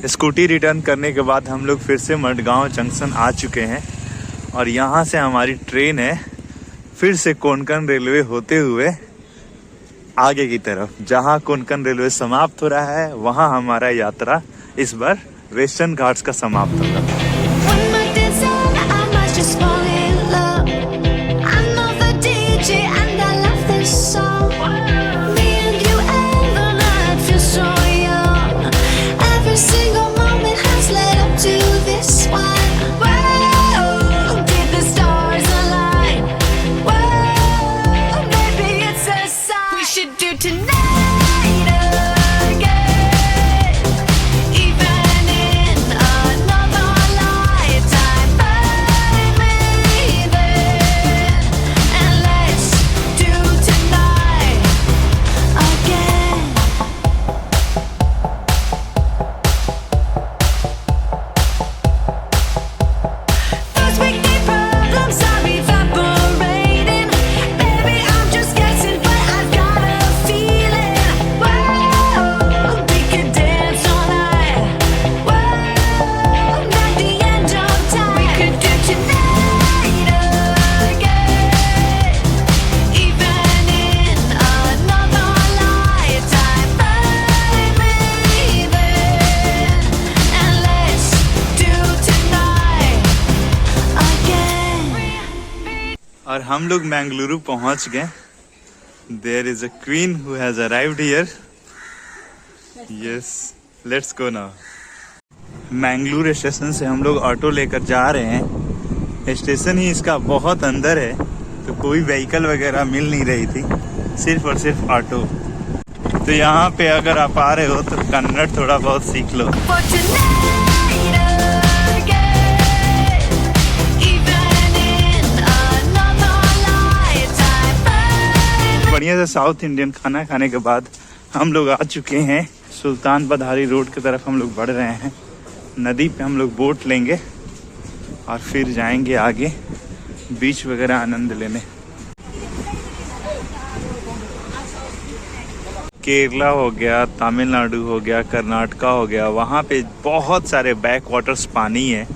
Scooty return करने के बाद हम लोग फिर से मडगांव जंक्शन आ चुके हैं और यहाँ से हमारी ट्रेन है फिर से कोंकण रेलवे होते हुए आगे की तरफ। जहाँ कोंकण रेलवे समाप्त हो रहा है वहाँ हमारा यात्रा इस बार वेस्टर्न घाट्स का समाप्त होगा। और हम लोग मैंगलुरु पहुंच गए। There is a queen who has arrived here. Yes, let's go now. Mangaluru station से हम लोग ऑटो लेकर जा रहे हैं। स्टेशन ही इसका बहुत अंदर है तो कोई व्हीकल वगैरह मिल नहीं रही थी, सिर्फ और सिर्फ ऑटो। तो यहाँ पे अगर आप आ रहे हो तो कन्नड़ थोड़ा बहुत सीख लो। बढ़िया से साउथ इंडियन खाना खाने के बाद हम लोग आ चुके हैं सुल्तान बधारी रोड की तरफ। हम लोग बढ़ रहे हैं। नदी पे हम लोग बोट लेंगे और फिर जाएंगे आगे बीच वगैरह आनंद लेने। केरला हो गया, तमिलनाडु हो गया, कर्नाटका हो गया, वहाँ पे बहुत सारे बैक वाटर्स पानी है।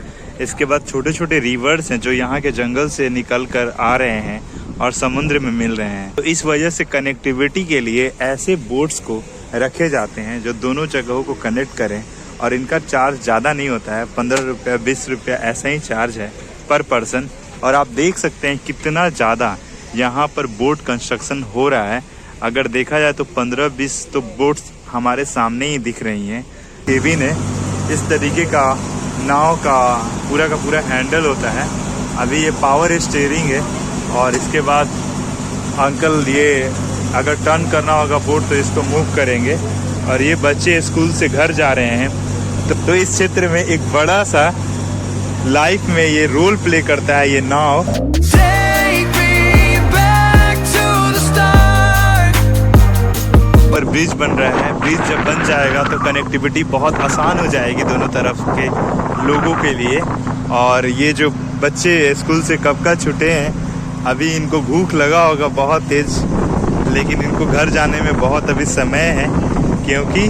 इसके बाद छोटे छोटे रिवर्स हैं जो यहाँ के जंगल से निकल कर आ रहे हैं और समुद्र में मिल रहे हैं। तो इस वजह से कनेक्टिविटी के लिए ऐसे बोट्स को रखे जाते हैं जो दोनों जगहों को कनेक्ट करें। और इनका चार्ज ज़्यादा नहीं होता है, 15 रुपया 20 रुपया ऐसा ही चार्ज है पर पर्सन। और आप देख सकते हैं कितना ज़्यादा यहाँ पर बोट कंस्ट्रक्शन हो रहा है। अगर देखा जाए तो 15-20 तो बोट्स हमारे सामने ही दिख रही हैं। केबिन है, इस तरीके का नाव का पूरा हैंडल होता है। अभी ये पावर स्टीयरिंग है और इसके बाद अंकल ये अगर टर्न करना होगा बोट तो इसको मूव करेंगे। और ये बच्चे स्कूल से घर जा रहे हैं तो इस क्षेत्र में एक बड़ा सा लाइफ में ये रोल प्ले करता है ये नाव। पर ब्रिज बन रहा है। ब्रिज जब बन जाएगा तो कनेक्टिविटी बहुत आसान हो जाएगी दोनों तरफ के लोगों के लिए। और ये जो बच्चे स्कूल से कब का छूटे हैं, अभी इनको भूख लगा होगा बहुत तेज, लेकिन इनको घर जाने में बहुत अभी समय है क्योंकि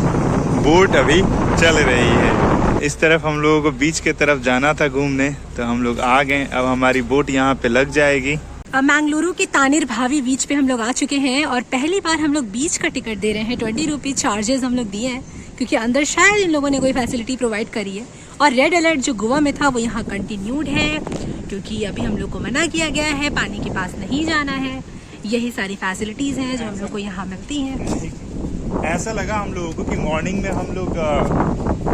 बोट अभी चल रही है। इस तरफ हम लोगों को बीच के तरफ जाना था घूमने तो हम लोग आ गए। अब हमारी बोट यहाँ पे लग जाएगी। मैंगलुरु के तानिर भावी बीच पे हम लोग आ चुके हैं और पहली बार हम लोग बीच का टिकट दे रहे हैं। 20 रुपीज़ चार्जेस हम लोग दिए हैं क्योंकि अंदर शायद इन लोगों ने कोई फैसिलिटी प्रोवाइड करी है। और रेड अलर्ट जो गोवा में था वो यहाँ कंटिन्यूड है क्योंकि अभी हम लोग को मना किया गया है, पानी के पास नहीं जाना है। यही सारी फैसिलिटीज़ हैं जो हम लोग को यहाँ मिलती हैं। ऐसा लगा हम लोगों को कि मॉर्निंग में हम लोग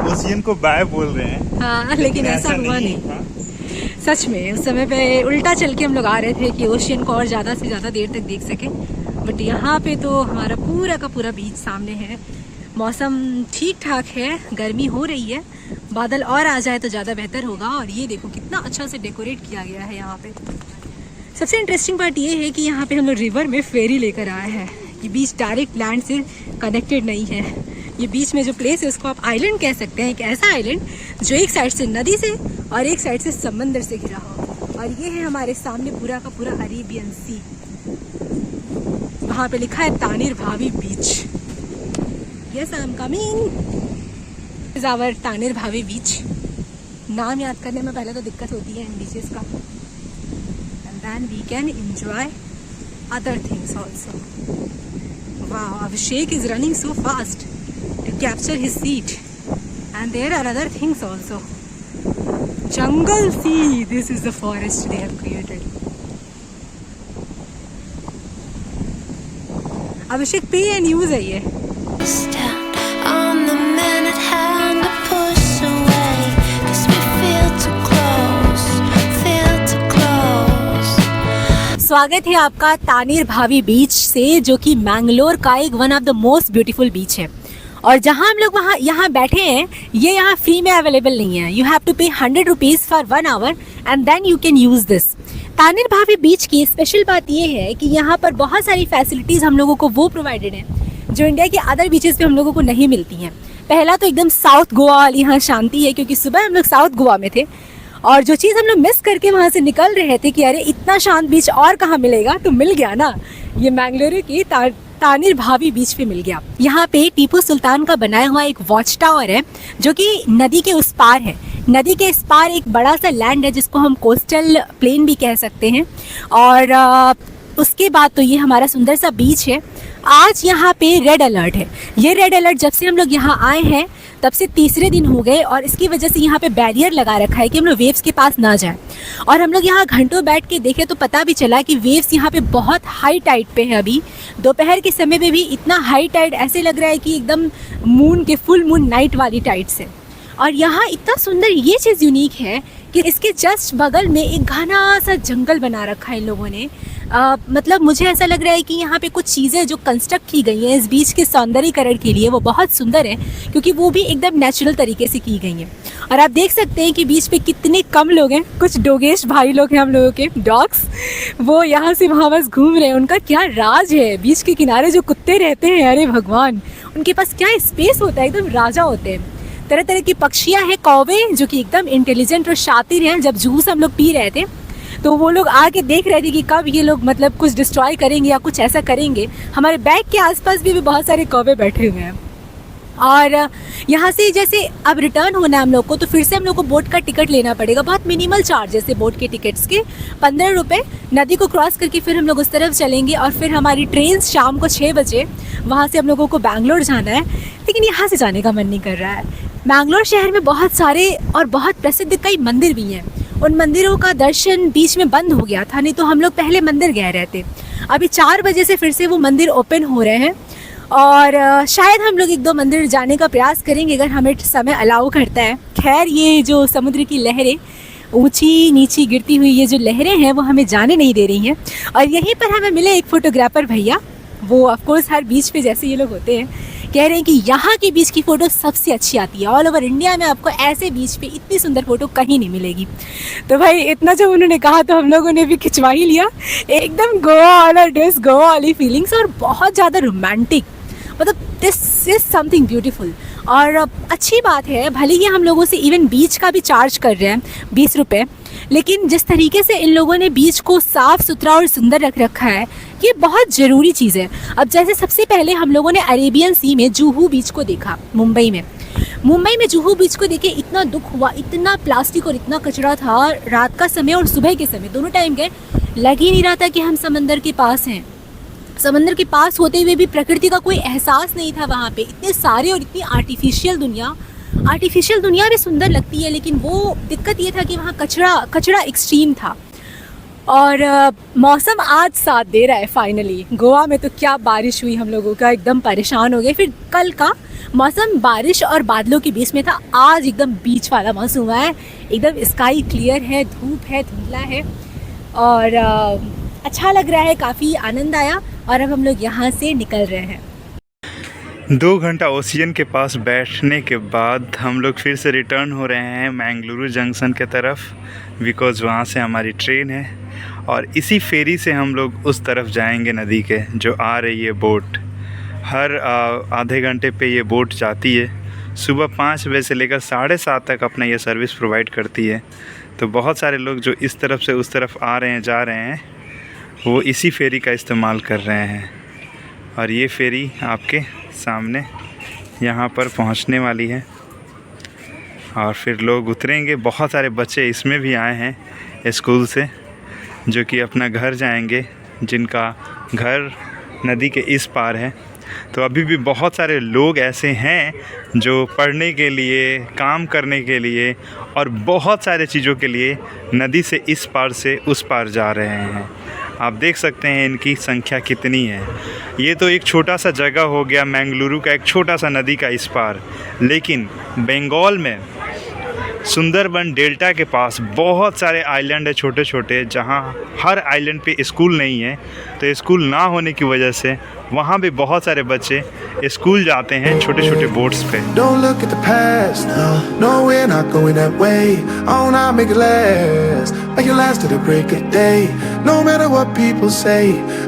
ओशियन को बाय बोल रहे हैं। हाँ, लेकिन ऐसा हुआ नहीं। सच में उस समय पे उल्टा चल के हम लोग आ रहे थे कि ओशियन को और ज़्यादा से ज़्यादा देर तक देख सकें। बट यहाँ पे तो हमारा पूरा का पूरा बीच सामने है। मौसम ठीक ठाक है, गर्मी हो रही है, बादल और आ जाए तो ज़्यादा बेहतर होगा। और ये देखो कितना अच्छा से डेकोरेट किया गया है यहाँ पे। सबसे इंटरेस्टिंग बात ये है कि यहाँ पे हम लोग रिवर में फेरी लेकर आए हैं। ये बीच डायरेक्ट लैंड से कनेक्टेड नहीं है। ये बीच में जो प्लेस है उसको आप आइलैंड कह सकते हैं। एक ऐसा आइलैंड जो एक साइड से नदी से और एक साइड से समंदर से घिरा हो। और ये है हमारे सामने पूरा का पूरा अरेबियन सी। वहाँ पे लिखा है Tannirbhavi beach. Yes, I am coming. Is our Tannirbhavi beach. नाम याद करने में पहले तो दिक्कत होती है इन बीचेस का, and then we can enjoy other things also. वाह, Abhishek is running so fast to capture his seat, and there are other things also. जंगल, see this is the forest they have created. Abhishek पे and use है ये। On the man at hand to push away, 'cause we feel too close, feel too close. स्वागत है आपका तानिर भावी बीच से, जो कि मैंगलोर का एक one of the most beautiful beach है। और जहां हम लोग यहाँ बैठे हैं, ये यहाँ फ्री में अवेलेबल नहीं है। You have to pay 100 rupees for 1 hour and then you can use this. Tannirbhavi beach की स्पेशल बात ये है कि यहाँ पर बहुत सारी फैसिलिटीज़ हम लोगों को वो प्रोवाइडेड हैं जो इंडिया के अदर बीचेस पे हम लोगों को नहीं मिलती हैं। पहला तो एकदम साउथ गोवा वाली यहाँ शांति है, क्योंकि सुबह हम लोग साउथ गोवा में थे और जो चीज़ हम लोग मिस करके वहाँ से निकल रहे थे कि अरे इतना शांत बीच और कहाँ मिलेगा, तो मिल गया ना, ये मैंगलोर की तानिर भावी बीच पे मिल गया। यहाँ पे टीपू सुल्तान का बनाया हुआ एक वॉच टावर है जो कि नदी के उस पार है। नदी के इस पार एक बड़ा सा लैंड है जिसको हम कोस्टल प्लेन भी कह सकते हैं। और उसके बाद तो ये हमारा सुंदर सा बीच है। आज यहाँ पे रेड अलर्ट है। ये रेड अलर्ट जब से हम लोग यहाँ आए हैं तब से तीसरे दिन हो गए, और इसकी वजह से यहाँ पे बैरियर लगा रखा है कि हम लोग वेव्स के पास ना जाएं। और हम लोग यहाँ घंटों बैठ के देखे तो पता भी चला कि वेव्स यहाँ पे बहुत हाई टाइड पे है। अभी दोपहर के समय में भी इतना हाई टाइड, ऐसे लग रहा है कि एकदम मून के फुल मून नाइट वाली टाइड से। और यहाँ इतना सुंदर ये चीज़ यूनिक है कि इसके जस्ट बगल में एक घना सा जंगल बना रखा है इन लोगों ने। मतलब मुझे ऐसा लग रहा है कि यहाँ पे कुछ चीज़ें जो कंस्ट्रक्ट की गई हैं इस बीच के सौंदर्यीकरण के लिए, वो बहुत सुंदर है, क्योंकि वो भी एकदम नेचुरल तरीके से की गई हैं। और आप देख सकते हैं कि बीच पे कितने कम लोग हैं। कुछ डोगेश भाई लोग हैं हम लोगों के, डॉग्स, वो यहाँ से वहाँ बस घूम रहे हैं। उनका क्या राज है, बीच के किनारे जो कुत्ते रहते हैं, अरे भगवान, उनके पास क्या स्पेस होता है, एकदम राजा होते हैं। तरह तरह की पक्षियाँ हैं, कौवे जो कि एकदम इंटेलिजेंट और शातिर हैं। जब जूस हम लोग पी रहे थे तो वो लोग आके देख रहे थे कि कब ये लोग मतलब कुछ डिस्ट्रॉय करेंगे या कुछ ऐसा करेंगे। हमारे बैग के आसपास भी बहुत सारे कौवे बैठे हुए हैं। और यहाँ से जैसे अब रिटर्न होना है हम लोग को, तो फिर से हम लोग को बोट का टिकट लेना पड़ेगा। बहुत मिनिमल चार्जेस है बोट के टिकट्स के, 15 रुपये। नदी को क्रॉस करके फिर हम लोग उस तरफ चलेंगे और फिर हमारी ट्रेन शाम को 6 बजे, वहाँ से हम लोगों को बैंगलोर जाना है। लेकिन यहाँ से जाने का मन नहीं कर रहा है। मैंगलोर शहर में बहुत सारे और बहुत प्रसिद्ध कई मंदिर भी हैं। उन मंदिरों का दर्शन बीच में बंद हो गया था, नहीं तो हम लोग पहले मंदिर गए रहते। अभी 4 बजे से फिर से वो मंदिर ओपन हो रहे हैं और शायद हम लोग 1-2 मंदिर जाने का प्रयास करेंगे अगर हमें समय अलाउ करता है। खैर, ये जो समुद्र की लहरें, ऊंची नीची गिरती हुई ये जो लहरें हैं, वो हमें जाने नहीं दे रही हैं। और यहीं पर हमें मिले एक फ़ोटोग्राफ़र भैया, वो ऑफकोर्स हर बीच पे जैसे ये लोग होते हैं, कह रहे हैं कि यहाँ के बीच की फ़ोटो सबसे अच्छी आती है। ऑल ओवर इंडिया में आपको ऐसे बीच पे इतनी सुंदर फ़ोटो कहीं नहीं मिलेगी। तो भाई इतना जब उन्होंने कहा तो हम लोगों ने भी खिंचवा ही लिया। एकदम गोवा वाला ड्रेस, गोवा वाली फीलिंग्स, और बहुत ज़्यादा रोमांटिक। मतलब दिस इज़ समथिंग ब्यूटीफुल। और अच्छी बात है, भले ही हम लोगों से इवन बीच का भी चार्ज कर रहे हैं 20 रुपये, लेकिन जिस तरीके से इन लोगों ने बीच को साफ़ सुथरा और सुंदर रख रखा है, ये बहुत ज़रूरी चीज़ है। अब जैसे सबसे पहले हम लोगों ने अरेबियन सी में जूहू बीच को देखा, मुंबई में जूहू बीच को देखे इतना दुख हुआ। इतना प्लास्टिक और इतना कचरा था। रात का समय और सुबह के समय दोनों टाइम गए, लग ही नहीं रहा था कि हम समंदर के पास हैं। समंदर के पास होते हुए भी प्रकृति का कोई एहसास नहीं था वहाँ पे। इतने सारे और इतनी आर्टिफिशियल दुनिया भी सुंदर लगती है, लेकिन वो दिक्कत ये था कि वहाँ कचरा एक्सट्रीम था। और मौसम आज साथ दे रहा है फाइनली। गोवा में तो क्या बारिश हुई, हम लोगों का एकदम परेशान हो गए। फिर कल का मौसम बारिश और बादलों के बीच में था, आज एकदम बीच वाला मौसम हुआ है। एकदम स्काई क्लियर है, धूप है, धुंधला है और अच्छा लग रहा है, काफ़ी आनंद आया। और अब हम लोग यहाँ से निकल रहे हैं। 2 घंटा ओशियन के पास बैठने के बाद हम लोग फिर से रिटर्न हो रहे हैं मैंगलुरु जंक्शन के तरफ, बिकॉज़ वहाँ से हमारी ट्रेन है और इसी फेरी से हम लोग उस तरफ जाएंगे नदी के, जो आ रही है बोट। हर आधे घंटे पे ये बोट जाती है। सुबह 5 बजे से लेकर 7:30 तक अपना ये सर्विस प्रोवाइड करती है। तो बहुत सारे लोग जो इस तरफ से उस तरफ आ रहे हैं, जा रहे हैं, वो इसी फेरी का इस्तेमाल कर रहे हैं। और ये फेरी आपके सामने यहाँ पर पहुँचने वाली है। और फिर लोग उतरेंगे। बहुत सारे बच्चे इसमें भी आए हैं स्कूल से, जो कि अपना घर जाएंगे, जिनका घर नदी के इस पार है। तो अभी भी बहुत सारे लोग ऐसे हैं जो पढ़ने के लिए, काम करने के लिए और बहुत सारे चीज़ों के लिए नदी से इस पार से उस पार जा रहे हैं। आप देख सकते हैं इनकी संख्या कितनी है। ये तो एक छोटा सा जगह हो गया, मैंगलुरु का एक छोटा सा नदी का इस पार, लेकिन बंगाल में सुंदरबन डेल्टा के पास बहुत सारे आइलैंड है छोटे छोटे, जहाँ हर आइलैंड पे स्कूल नहीं है। तो स्कूल ना होने की वजह से वहाँ भी बहुत सारे बच्चे स्कूल जाते हैं छोटे छोटे बोट्स पे। Don't look at the past, no, we're not going that way. Oh, now make it last, make it last till the break of day. No matter what people say,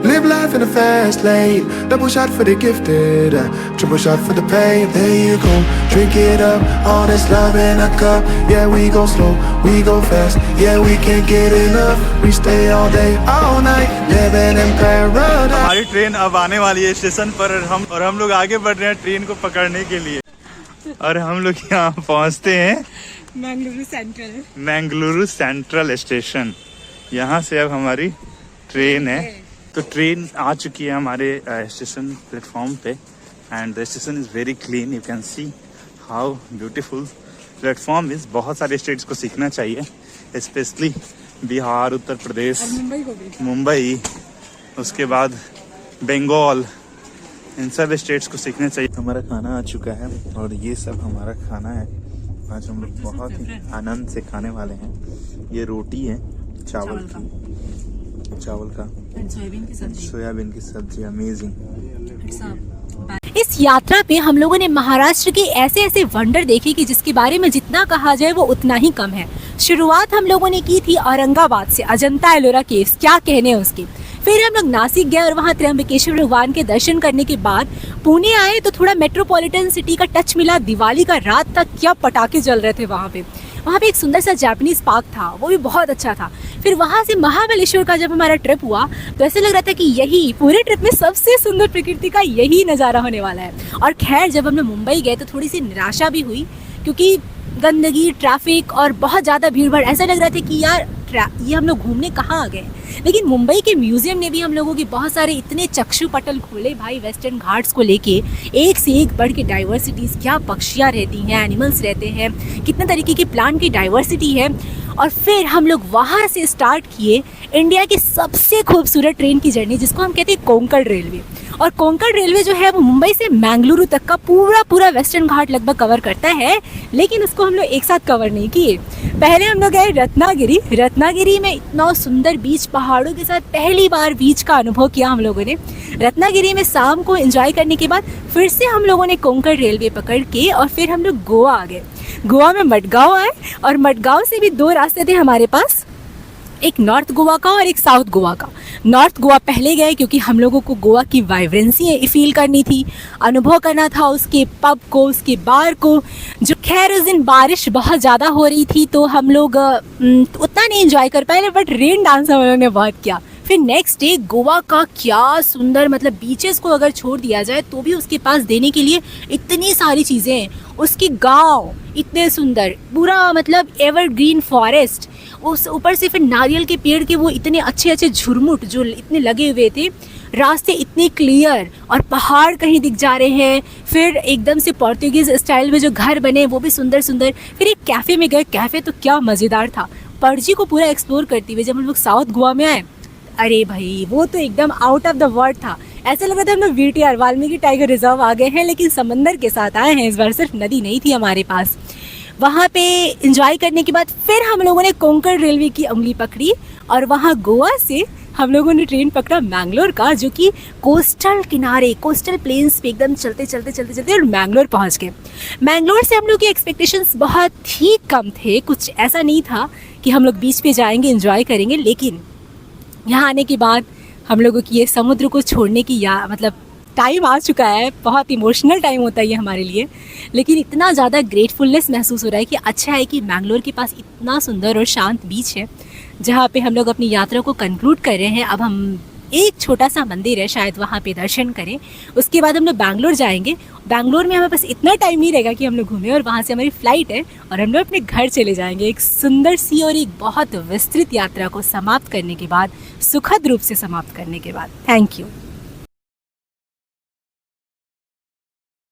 live life in a fast lane. Double shot for the gifted, triple shot for the pain. There you go, drink it up, all this love in a cup. Yeah, we go slow, we go fast. Yeah, we can't get enough. We stay all day, all night, living in paradise. हमारी train अब आने वाली है station पर, और हम लोग आगे बढ़ रहे हैं ट्रेन को पकड़ने के लिए। और हम लोग यहाँ पहुँचते हैं मैंगलुरु सेंट्रल स्टेशन। यहाँ से अब हमारी ट्रेन है। तो ट्रेन आ चुकी है हमारे स्टेशन प्लेटफॉर्म पे, and the station is very clean. You can see how beautiful platform is. बहुत सारे स्टेट्स को सीखना चाहिए, स्पेशली बिहार, उत्तर प्रदेश, मुंबई, उसके बाद बंगाल, इन सब स्टेट्स को सीखना चाहिए। हमारा खाना आ चुका है और ये सब हमारा खाना है। आज हम लोग बहुत ही आनंद से खाने वाले हैं। ये रोटी है चावल का सोयाबीन की सब्जी, अमेजिंग। इस यात्रा पे हम लोगों ने महाराष्ट्र के ऐसे ऐसे वंडर देखे कि जिसके बारे में जितना कहा जाए वो उतना ही कम है। शुरुआत हम लोगों ने की थी औरंगाबाद से, अजंता एलोरा केव्स, क्या कहने हैं उसके। फिर हम लोग नासिक गए और वहाँ त्र्यंबकेश्वर भगवान के दर्शन करने के बाद पुणे आए तो थोड़ा मेट्रोपॉलिटन सिटी का टच मिला। दिवाली का रात तक क्या पटाखे जल रहे थे वहाँ पे एक सुंदर सा जापानीज पार्क था, वो भी बहुत अच्छा था। फिर वहाँ से महाबलेश्वर का जब हमारा ट्रिप हुआ तो ऐसे लग रहा था कि यही पूरे ट्रिप में सबसे सुंदर प्रकृति का यही नज़ारा होने वाला है। और खैर जब हम लोग मुंबई गए तो थोड़ी सी निराशा भी हुई, क्योंकि गंदगी, ट्रैफिक और बहुत ज़्यादा भीड़ भाड़, ऐसा लग रहा था कि यार ये हम लोग घूमने कहाँ आ गए। लेकिन मुंबई के म्यूजियम ने भी हम लोगों के बहुत सारे इतने चक्षु पटल खोले भाई, वेस्टर्न घाट्स को लेके एक से एक बढ़ के डाइवर्सिटीज़, क्या पक्षियाँ रहती हैं, एनिमल्स रहते हैं, कितने तरीके के प्लांट की डाइवर्सिटी है। और फिर हम लोग वहाँ से स्टार्ट किए इंडिया की सबसे खूबसूरत ट्रेन की जर्नी, जिसको हम कहते हैं कोंकण रेलवे। और कोंकण रेलवे जो है वो मुंबई से मैंगलुरु तक का पूरा वेस्टर्न घाट लगभग कवर करता है, लेकिन उसको हम लोग एक साथ कवर नहीं किए। पहले हम लोग गए रत्नागिरी में इतना सुंदर बीच, पहाड़ों के साथ पहली बार बीच का अनुभव किया हम लोगों ने। रत्नागिरी में शाम को एंजॉय करने के बाद फिर से हम लोगों ने कोंकण रेलवे पकड़ के और फिर हम लोग गोवा आ गए। गोवा में मडगांव आए और मडगांव से भी दो रास्ते थे हमारे पास, एक नॉर्थ गोवा का और एक साउथ गोवा का। नॉर्थ गोवा पहले गए क्योंकि हम लोगों को गोवा की वाइब्रेंसी फील करनी थी, अनुभव करना था उसके पब को, उसके बार को। जो खैर उस दिन बारिश बहुत ज़्यादा हो रही थी तो हम लोग उतना नहीं एंजॉय कर पाए, बट रेन डांस हम लोगों ने बहुत किया। फिर नेक्स्ट डे गोवा का क्या सुंदर, मतलब बीचेस को अगर छोड़ दिया जाए तो भी उसके पास देने के लिए इतनी सारी चीज़ें हैं। उसके गांव इतने सुंदर, पूरा मतलब एवरग्रीन फॉरेस्ट, उस ऊपर से फिर नारियल के पेड़ के वो इतने अच्छे अच्छे झुरमुट जो इतने लगे हुए थे, रास्ते इतने क्लियर और पहाड़ कहीं दिख जा रहे हैं। फिर एकदम से पोर्तुगीज़ स्टाइल में जो घर बने वो भी सुंदर सुंदर। फिर एक कैफ़े में गए, कैफ़े तो क्या मज़ेदार था। पणजी को पूरा एक्सप्लोर करते हुए जब हम लोग साउथ गोवा में आए, अरे भाई वो तो एकदम आउट ऑफ द वर्ल्ड था। ऐसा लग रहा था हम लोग VTR वाल्मीकि टाइगर रिजर्व आ गए हैं, लेकिन समंदर के साथ आए हैं इस बार, सिर्फ नदी नहीं थी हमारे पास। वहाँ पे एंजॉय करने के बाद फिर हम लोगों ने कोंकण रेलवे की उंगली पकड़ी और वहाँ गोवा से हम लोगों ने ट्रेन पकड़ा मैंगलोर का, जो कि कोस्टल किनारे, कोस्टल प्लेन्स पे एकदम चलते और मैंगलोर पहुँच गए। मैंगलोर से हम लोग की एक्सपेक्टेशंस बहुत ही कम थे, कुछ ऐसा नहीं था कि हम लोग बीच पे जाएंगे एंजॉय करेंगे। लेकिन यहाँ आने के बाद हम लोगों की ये समुद्र को छोड़ने की मतलब टाइम आ चुका है। बहुत इमोशनल टाइम होता है ये हमारे लिए, लेकिन इतना ज़्यादा ग्रेटफुलनेस महसूस हो रहा है कि अच्छा है कि मैंगलोर के पास इतना सुंदर और शांत बीच है, जहाँ पे हम लोग अपनी यात्रा को कंक्लूड कर रहे हैं। अब हम एक छोटा सा मंदिर है, शायद वहाँ पे दर्शन करें। उसके बाद हम लोग बैंगलोर जाएंगे। बैंगलोर में हमें बस इतना टाइम नहीं रहेगा कि हम लोग घूमें, और वहाँ से हमारी फ़्लाइट है और हम लोग अपने घर चले जाएंगे। एक सुंदर सी और एक बहुत विस्तृत यात्रा को समाप्त करने के बाद, सुखद रूप से समाप्त करने के बाद। Thank you.